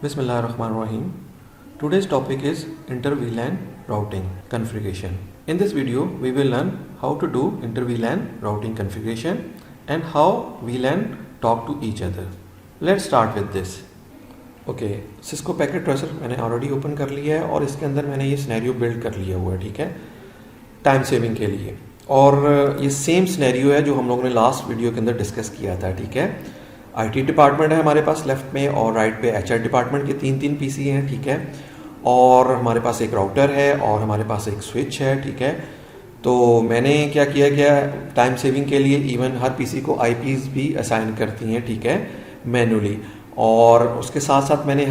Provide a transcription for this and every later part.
Bismillahirrahmanirrahim. Today's topic is inter-VLAN routing configuration. In this video, we will learn how to do inter-VLAN routing configuration and how VLAN talk to each other. Let's start with this. Okay, Cisco packet tracer मैंने already open कर लिया है और इसके अंदर मैंने ये scenario build कर लिया हुआ है, ठीक है, टाइम सेविंग के लिए। और ये सेम सिनेरियो है जो हम लोगों ने लास्ट वीडियो के अंदर डिस्कस किया था, ठीक है। आईटी डिपार्टमेंट है हमारे पास लेफ्ट में और राइट पे एचआर डिपार्टमेंट के तीन पीसी हैं, ठीक है। और हमारे पास एक राउटर है और हमारे पास एक स्विच है, ठीक है। तो मैंने क्या किया गया, टाइम सेविंग के लिए इवन हर पीसी को आईपीज भी असाइन करती हैं, ठीक है, मैन्युअली। और उसके साथ साथ मैंने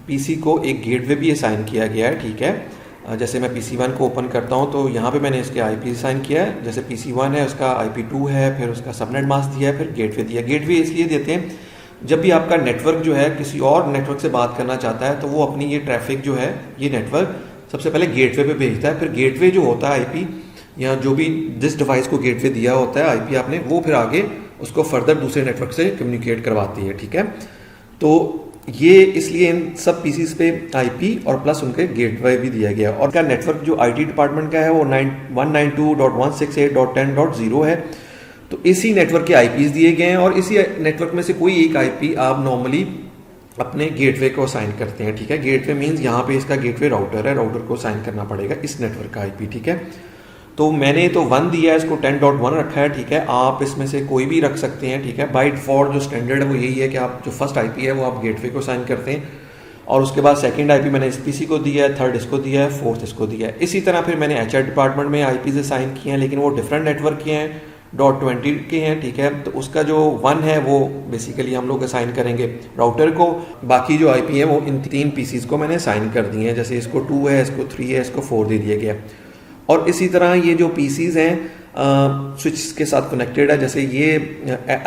पीसी को एक गेटवे भी असाइन किया गया है, ठीक है। जैसे मैं PC1 को ओपन करता हूं तो यहाँ पे मैंने इसके आईपी असाइन किया है। जैसे PC1 है उसका IP2 है, फिर उसका सबनेट मास्क दिया है, फिर गेटवे दिया। गेटवे इसलिए देते हैं जब भी आपका नेटवर्क जो है किसी और नेटवर्क से बात करना चाहता है तो वो अपनी ये ट्रैफिक जो है ये नेटवर्क सबसे पहले गेटवे पे भेजता है। फिर गेटवे जो होता है आईपी या जो भी जिस डिवाइस को गेटवे दिया होता है आईपी आपने, वो फिर आगे उसको फर्दर दूसरे नेटवर्क से कम्युनिकेट करवाती है, ठीक है। तो ये इसलिए इन सब पीसीज पे आईपी और प्लस उनके गेटवे भी दिया गया। और का नेटवर्क जो आईटी डिपार्टमेंट का है वो 192.168.10.0 है। तो इसी नेटवर्क के आईपीज दिए गए हैं और इसी नेटवर्क में से कोई एक आईपी आप नॉर्मली अपने गेटवे को असाइन करते हैं, ठीक है। गेटवे मींस यहाँ पे इसका गेटवे राउटर है, राउटर को असाइन करना पड़ेगा इस नेटवर्क का आईपी, ठीक है। तो मैंने तो 1 दिया है, इसको 10.1 रखा है, ठीक है। आप इसमें से कोई भी रख सकते हैं, ठीक है। बाय डिफॉल्ट जो स्टैंडर्ड है वो यही है कि आप जो फर्स्ट आईपी है वो आप गेटवे को असाइन करते हैं और उसके बाद सेकंड आईपी मैंने इस पीसी को दिया है, थर्ड इसको दिया है, फोर्थ इसको दिया है। इसी तरह फिर मैंने एचआर डिपार्टमेंट में आईपीज असाइन किए हैं, लेकिन वो डिफरेंट नेटवर्क के हैं, .20 के हैं, ठीक है। तो उसका जो 1 है वो बेसिकली हम लोग असाइन करेंगे राउटर को। बाकी जो आईपी है वो इन 3 पीसीज को मैंने असाइन कर दिए हैं। जैसे इसको 2 है, इसको 3 है, इसको 4 दे दिया गया। और इसी तरह ये जो पीसीज हैं स्विच के साथ कनेक्टेड है। जैसे ये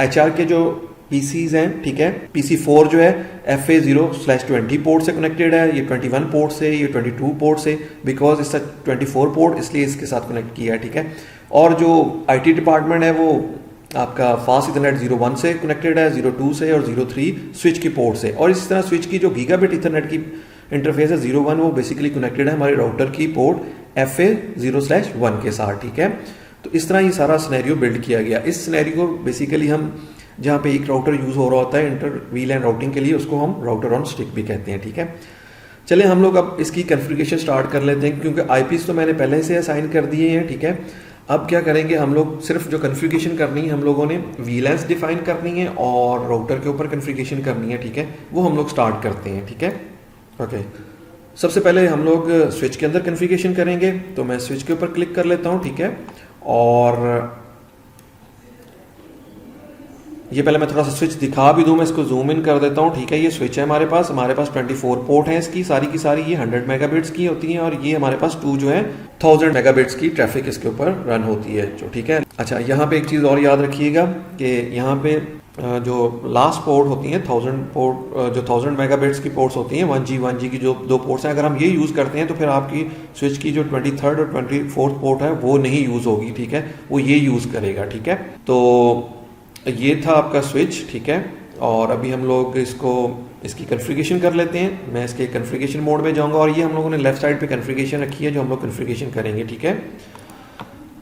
एचआर के जो पीसीज हैं, ठीक है, PC4 जो है FA0/20 पोर्ट से कनेक्टेड है, ये 21 पोर्ट से, ये 22 पोर्ट से, बिकॉज इसका 24 पोर्ट इसलिए इसके साथ कनेक्ट किया है, ठीक है। और जो आईटी डिपार्टमेंट है वो आपका फास्ट इथरनेट 01 से कनेक्टेड है, 02 से और 03 स्विच की पोर्ट से। और इसी तरह स्विच की जो गीगाबिट इथरनेट की इंटरफेस है 01 वो बेसिकली कनेक्टेड है हमारे राउटर की पोर्ट FA0/1 के साथ, ठीक है। तो इस तरह ये सारा सिनेरियो बिल्ड किया गया। इस सिनेरियो को बेसिकली हम जहाँ पे एक राउटर यूज हो रहा होता है इंटर VLAN राउटिंग के लिए, उसको हम राउटर ऑन स्टिक भी कहते हैं, ठीक है। चलिए हम लोग अब इसकी कॉन्फ़िगरेशन स्टार्ट कर लेते हैं, क्योंकि आईपीज तो मैंने पहले से असाइन कर दिए हैं, ठीक है। अब क्या करेंगे हम लोग, सिर्फ जो कॉन्फ़िगरेशन करनी है हम लोगों ने VLANs डिफाइन करनी है और राउटर के ऊपर कॉन्फ़िगरेशन करनी है, ठीक है। वो हम लोग स्टार्ट करते हैं, ठीक है। ओके, सबसे पहले हम लोग स्विच के अंदर कॉन्फ़िगरेशन करेंगे। तो मैं स्विच के ऊपर क्लिक कर लेता हूं, ठीक है। और ये पहले मैं थोड़ा सा स्विच दिखा भी दूं, मैं इसको जूम इन कर देता हूं, ठीक है। ये स्विच है हमारे पास 24 पोर्ट हैं इसकी सारी की सारी, ये 100 मेगाबिट्स की होती हैं और ये हमारे पास 2 जो है 1000 मेगाबिट्स की ट्रैफिक इसके ऊपर रन होती है, जो ठीक है। अच्छा, यहाँ पे एक चीज़ और याद रखिएगा कि यहाँ पे जो लास्ट पोर्ट होती हैं 1000 पोर्ट, जो 1000 मेगाबिट्स की पोर्ट्स होती हैं 1G की जो 2 पोर्ट्स हैं, अगर हम ये यूज़ करते हैं तो फिर आपकी स्विच की जो 23rd और 24th पोर्ट है वो नहीं यूज़ होगी, ठीक है, वो ये यूज़ करेगा, ठीक है। तो ये था आपका स्विच, ठीक है। और अभी हम लोग इसकी कॉन्फ़िगरेशन कर लेते हैं। मैं इसके कॉन्फ़िगरेशन मोड में जाऊँगा और ये हम लोगों ने लेफ्ट साइड पर कॉन्फ़िगरेशन रखी है जो हम लोग कॉन्फ़िगरेशन करेंगे, ठीक है।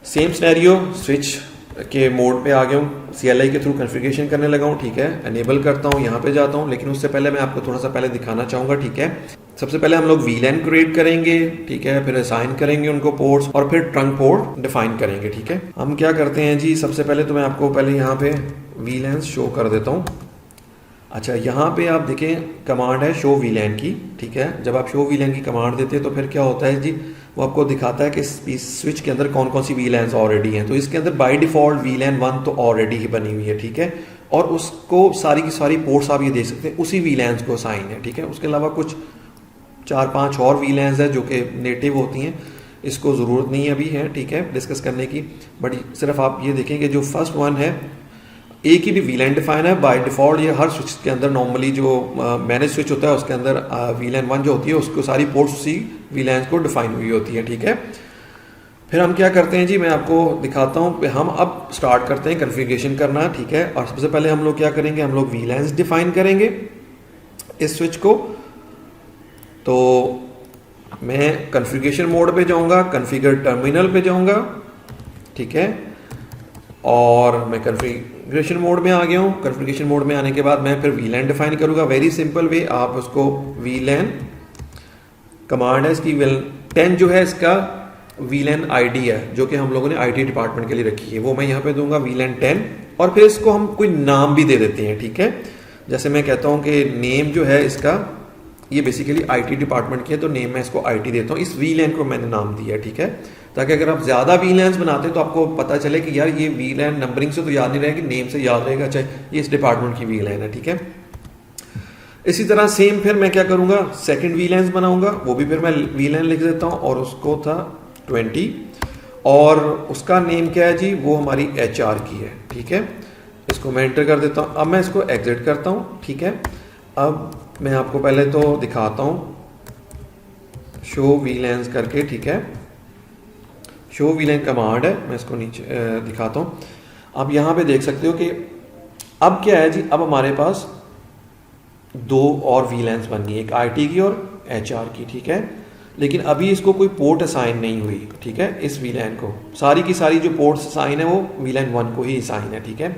सेम सिनेरियो, स्विच के मोड पे आ गया हूँ, CLI के थ्रू कॉन्फ़िगरेशन करने लगा हूँ, ठीक है। एनेबल करता हूँ, यहाँ पे जाता हूँ, लेकिन उससे पहले मैं आपको थोड़ा सा पहले दिखाना चाहूँगा, ठीक है। सबसे पहले हम लोग VLAN क्रिएट करेंगे, ठीक है, फिर असाइन करेंगे उनको पोर्ट्स और फिर ट्रंक पोर्ट डिफाइन करेंगे, ठीक है। हम क्या करते हैं जी, सबसे पहले तो मैं आपको पहले यहाँ पे VLANs शो कर देता हूँ। अच्छा, यहाँ पे आप देखें कमांड है शो VLAN की, ठीक है। जब आप शो VLAN की कमांड देते हैं तो फिर क्या होता है जी, वो आपको दिखाता है कि स्विच के अंदर कौन कौन सी VLANs ऑलरेडी हैं। तो इसके अंदर बाय डिफॉल्ट VLAN 1 तो ऑलरेडी ही बनी हुई है, ठीक है। और उसको सारी की सारी पोर्ट्स आप ये देख सकते हैं उसी VLANs को साइन है, ठीक है। उसके अलावा कुछ 4-5 और VLANs है जो कि नेटिव होती हैं, इसको ज़रूरत नहीं अभी है, ठीक है, डिस्कस करने की। बट सिर्फ आप ये देखें कि जो फर्स्ट वन है एक ही भी VLAN डिफाइन है बाय डिफॉल्ट। ये हर स्विच के अंदर नॉर्मली जो मैनेज स्विच होता है उसके अंदर VLAN 1 जो होती है उसको सारी पोर्ट्स उसी VLANs को डिफाइन हुई होती है, ठीक है। फिर हम क्या करते हैं जी, मैं आपको दिखाता हूँ। हम अब स्टार्ट करते हैं कॉन्फ़िगरेशन करना, ठीक है। और सबसे पहले हम लोग क्या करेंगे, हम लोग VLANs डिफाइन करेंगे इस स्विच को तो मैं कॉन्फ़िगरेशन मोड पे जाऊंगा, कॉन्फ़िगर टर्मिनल पे जाऊंगा, ठीक है, और मैं कॉन्फ़िगरेशन मोड में आ गया हूँ। कॉन्फ़िगरेशन मोड में आने के बाद मैं फिर वीलैन डिफाइन करूंगा। वेरी सिंपल वे, आप उसको वीलैन कमांड है इसकी, 10 जो है इसका वीलैन आईडी है जो कि हम लोगों ने आईटी डिपार्टमेंट के लिए रखी है, वो मैं यहाँ पे दूंगा वीलैन 10, और फिर इसको हम कोई नाम भी दे देते हैं, ठीक है। जैसे मैं कहता हूँ कि नेम जो है इसका, ये बेसिकली आईटी डिपार्टमेंट की है, तो नेम मैं इसको आईटी देता हूँ। इस वीलैन को मैंने नाम दिया, ठीक है, ताकि अगर आप ज़्यादा वीलैंस बनाते हैं तो आपको पता चले कि यार ये वीलैन नंबरिंग से तो याद नहीं रहेगा, नेम से याद रहेगा, चाहे ये इस डिपार्टमेंट की वीलैन है, ठीक है। इसी तरह सेम फिर मैं क्या करूँगा, सेकेंड वीलैंस बनाऊंगा, वो भी फिर मैं वीलैन लिख देता हूँ, और उसको था 20, और उसका नेम क्या है जी, वो हमारी HR की है, ठीक है। इसको मैं एंटर कर देता हूँ। अब मैं इसको एग्जिट करता हूँ, ठीक है। अब मैं आपको पहले तो दिखाता हूँ शो वीलैंस करके, ठीक है। शो वीलैन कमांड है, मैं इसको नीचे दिखाता हूँ। अब यहाँ पे देख सकते हो कि अब क्या है जी, अब हमारे पास 2 और वीलैंस बन गई, एक IT की और HR की, ठीक है। लेकिन अभी इसको कोई पोर्ट असाइन नहीं हुई, ठीक है। इस वीलैन को सारी की सारी जो पोर्ट्स असाइन है वो वीलैन 1 को ही असाइन है, ठीक है।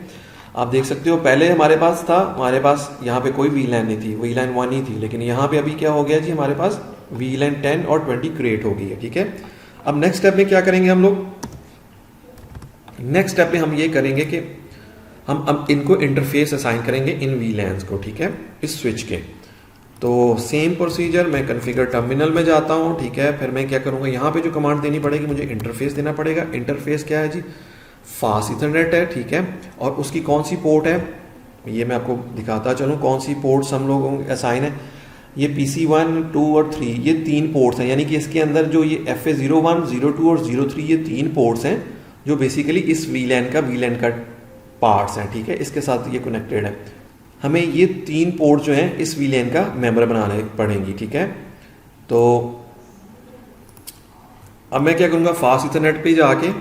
आप देख सकते हो पहले हमारे पास यहाँ पे कोई वीलैन नहीं थी, वीलैन 1 ही थी, लेकिन यहाँ पे अभी क्या हो गया जी, हमारे पास वीलैन 10 और 20 क्रिएट हो गई है, ठीक है। अब नेक्स्ट स्टेप में क्या करेंगे हम लोग, नेक्स्ट स्टेप में हम ये करेंगे कि हम अब इनको इंटरफेस असाइन करेंगे इन वीलैंस को, ठीक है, इस स्विच के। तो सेम प्रोसीजर, मैं कॉन्फ़िगर टर्मिनल में जाता हूँ, ठीक है। फिर मैं क्या करूँगा, यहाँ पे जो कमांड देनी पड़ेगी, मुझे इंटरफेस देना पड़ेगा। इंटरफेस क्या है जी, फास्ट इथरनेट है, ठीक है। और उसकी कौन सी पोर्ट है, ये मैं आपको दिखाता चलूँ कौन सी पोर्ट्स हम लोगों को असाइन है। ये PC 1, 2 और 3, ये 3 पोर्ट्स हैं, यानी कि इसके अंदर जो ये FA 01, 02 और 03, ये 3 पोर्ट्स हैं जो बेसिकली इस वीलैन का पार्ट्स हैं, ठीक है। इसके साथ ये कनेक्टेड है। हमें ये 3 पोर्ट जो हैं इस वीलैन का मेंबर बनाने पड़ेंगी, ठीक है। तो अब मैं क्या करूँगा, फास्ट इथरनेट पे जाके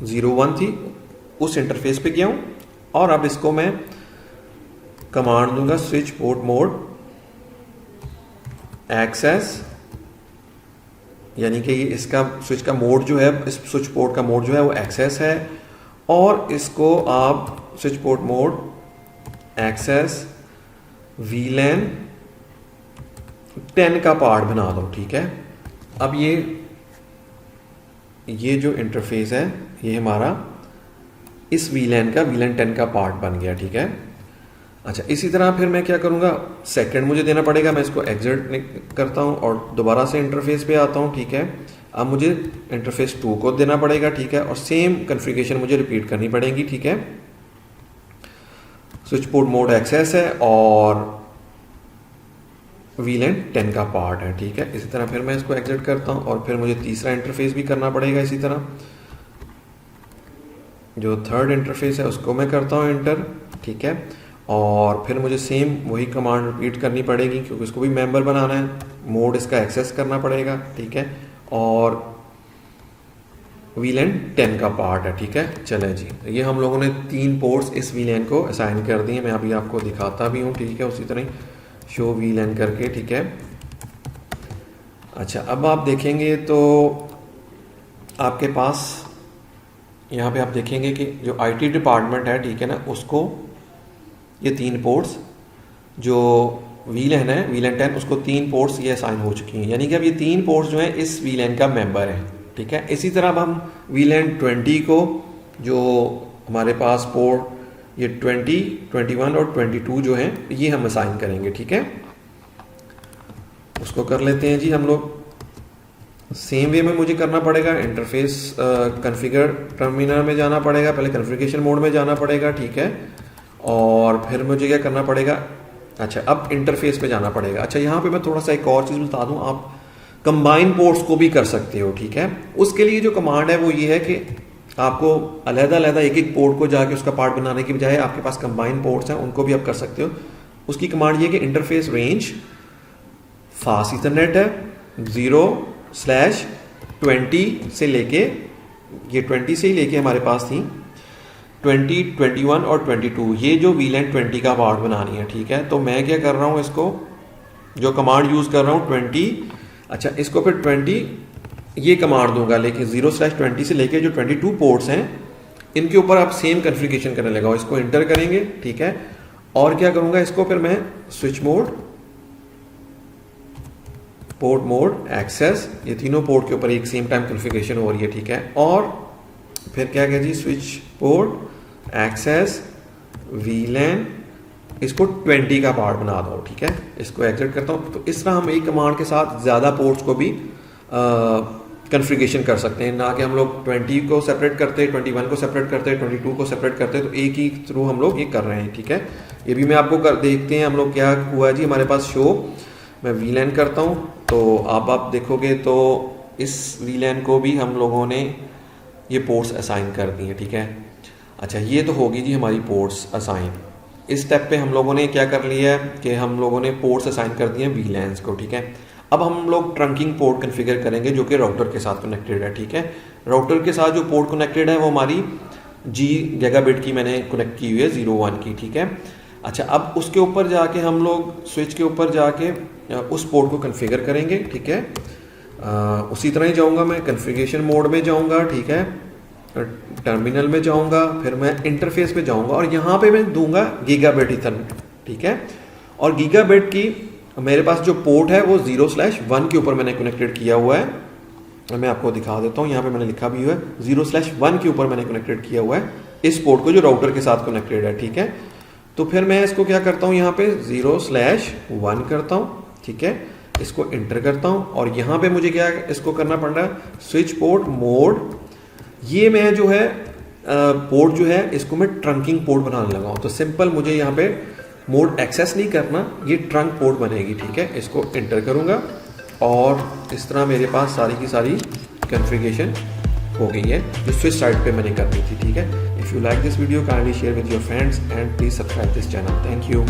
01 थी उस इंटरफेस पे गया हूँ, और अब इसको मैं कमांड दूंगा स्विच पोर्ट मोड एक्सेस, यानी कि ये इसका स्विच का मोड जो है, इस स्विच पोर्ट का मोड जो है वो एक्सेस है, और इसको आप switch port mode access VLAN 10 का पार्ट बना दो, ठीक है। अब ये जो इंटरफेस है ये हमारा इस वीलैन 10 का पार्ट बन गया, ठीक है। अच्छा, इसी तरह फिर मैं क्या करूँगा, सेकंड मुझे देना पड़ेगा, मैं इसको एग्जिट करता हूँ और दोबारा से इंटरफेस पे आता हूँ, ठीक है। अब मुझे इंटरफेस 2 को देना पड़ेगा, ठीक है, और सेम कॉन्फ़िगरेशन मुझे रिपीट करनी पड़ेगी, ठीक है। स्विच पोर्ट मोड एक्सेस है और वीलैन 10 का पार्ट है, ठीक है। इसी तरह फिर मैं इसको एग्जिट करता हूँ, और फिर मुझे तीसरा इंटरफेस भी करना पड़ेगा। इसी तरह जो थर्ड इंटरफेस है उसको मैं करता हूँ एंटर, ठीक है। और फिर मुझे सेम वही कमांड रिपीट करनी पड़ेगी, क्योंकि इसको भी मेंबर बनाना है, मोड इसका एक्सेस करना पड़ेगा, ठीक है। और वीलैन 10 का पार्ट है, ठीक है। चलें जी, ये हम लोगों ने 3 पोर्ट्स इस वीलैन को असाइन कर दिए। मैं अभी आपको दिखाता भी हूँ, ठीक है, उसी तरह शो वीलैन करके, ठीक है। अच्छा, अब आप देखेंगे तो आपके पास यहाँ पे आप देखेंगे कि जो IT डिपार्टमेंट है, ठीक है ना, उसको ये 3 पोर्ट्स जो वीलैन है, वीलैन 10, उसको 3 पोर्ट्स ये असाइन हो चुकी हैं, यानी कि अब ये 3 पोर्ट्स जो हैं इस वीलैन का मेंबर है, ठीक है। इसी तरह अब हम वीलैन 20 को, जो हमारे पास पोर्ट ये 20, 21 और 22 जो हैं, ये हम असाइन करेंगे, ठीक है। उसको कर लेते हैं जी हम लोग। सेम वे में मुझे करना पड़ेगा, इंटरफेस कॉन्फ़िगर टर्मिनल में जाना पड़ेगा, पहले कॉन्फ़िगरेशन मोड में जाना पड़ेगा, ठीक है। और फिर मुझे क्या करना पड़ेगा, अच्छा, अब इंटरफेस पे जाना पड़ेगा। अच्छा, यहाँ पे मैं थोड़ा सा एक और चीज़ बता दूँ, आप कंबाइन पोर्ट्स को भी कर सकते हो, ठीक है। उसके लिए जो कमांड है वो ये है कि आपको अलग-अलग एक पोर्ट को जाके उसका पार्ट बनाने की बजाय आपके पास कंबाइन पोर्ट्स हैं, उनको भी आप कर सकते हो। उसकी कमांड ये कि इंटरफेस रेंज फास्ट इथरनेट है 0/20 से लेके, ये 20 से ही लेके हमारे पास थी 20, 21 और 22, ये जो वीलैन 20 का पार्ट बनानी है, ठीक है। तो मैं क्या कर रहा हूँ, इसको जो कमांड यूज़ कर रहा हूँ 20, अच्छा इसको फिर 20 ये कमांड दूंगा, लेकिन 0/20 से लेके जो 22 पोर्ट्स हैं इनके ऊपर आप सेम कॉन्फ़िगरेशन करने लगा, इसको इंटर करेंगे, ठीक है। और क्या करूंगा, इसको फिर मैं switch mode, port mode, access, ये तीनों पोर्ट के ऊपर एक सेम टाइम कॉन्फ़िगरेशन हो रही है, ठीक है। और फिर क्या कहें जी, स्विच पोर्ट, एक्सेस, वीलैन, इसको 20 का पार्ट बना दो, ठीक है। इसको एग्जिट करता हूँ। तो इस तरह हम एक कमांड के साथ ज़्यादा पोर्ट्स को भी कॉन्फ़िगरेशन कर सकते हैं, ना कि हम लोग 20 को सेपरेट करते, 21 को सेपरेट करते, 22 को सेपरेट करते, तो एक ही थ्रू हम लोग ये कर रहे हैं, ठीक है। ये भी मैं आपको देखते हैं हम लोग क्या हुआ जी। हमारे पास शो, मैं वीलैन करता हूँ, तो आप देखोगे तो इस वीलैन को भी हम लोगों ने ये पोर्ट्स असाइन कर दिए, ठीक है। अच्छा, ये तो होगी जी हमारी पोर्ट्स असाइन। इस स्टेप पे हम लोगों ने क्या कर लिया है कि हम लोगों ने पोर्ट्स असाइन कर दिए वीलैन्स को, ठीक है। अब हम लोग ट्रंकिंग पोर्ट कॉन्फ़िगर करेंगे जो कि राउटर के साथ कनेक्टेड है, ठीक है। राउटर के साथ जो पोर्ट कनेक्टेड है वो हमारी जी गीगाबिट की मैंने कनेक्ट की हुई है, 01 की, ठीक है। अच्छा, अब उसके ऊपर जाके हम लोग स्विच के ऊपर जाके उस पोर्ट को कॉन्फ़िगर करेंगे, ठीक है। उसी तरह ही जाऊंगा मैं, कॉन्फ़िगरेशन मोड में जाऊंगा, ठीक है, टर्मिनल में जाऊंगा, फिर मैं इंटरफेस पे जाऊंगा और यहाँ पे मैं दूंगा गीगाबिट ईथरनेट, ठीक है। और गीगाबिट की मेरे पास जो पोर्ट है वो 0/1 के ऊपर मैंने कनेक्टेड किया हुआ है। मैं आपको दिखा देता हूँ, यहाँ पे मैंने लिखा भी हुआ है 0/1 के ऊपर मैंने कनेक्टेड किया हुआ है इस पोर्ट को जो राउटर के साथ कनेक्टेड है, ठीक है। तो फिर मैं इसको क्या करता हूँ, यहाँ पे 0/1 करता हूँ, ठीक है। इसको इंटर करता हूँ और यहाँ पे मुझे क्या इसको करना पड़ रहा है, स्विच पोर्ट मोड, ये मैं जो है पोर्ट जो है इसको मैं ट्रंकिंग पोर्ट बनाने लगा हूँ। तो सिंपल मुझे यहाँ पे मोड एक्सेस नहीं करना, ये ट्रंक पोर्ट बनेगी, ठीक है। इसको इंटर करूँगा और इस तरह मेरे पास सारी की सारी कॉन्फ़िगरेशन हो गई है जो स्विच साइड पे मैंने करनी थी, ठीक है। If you like this video kindly share with your friends and please subscribe this channel. Thank you.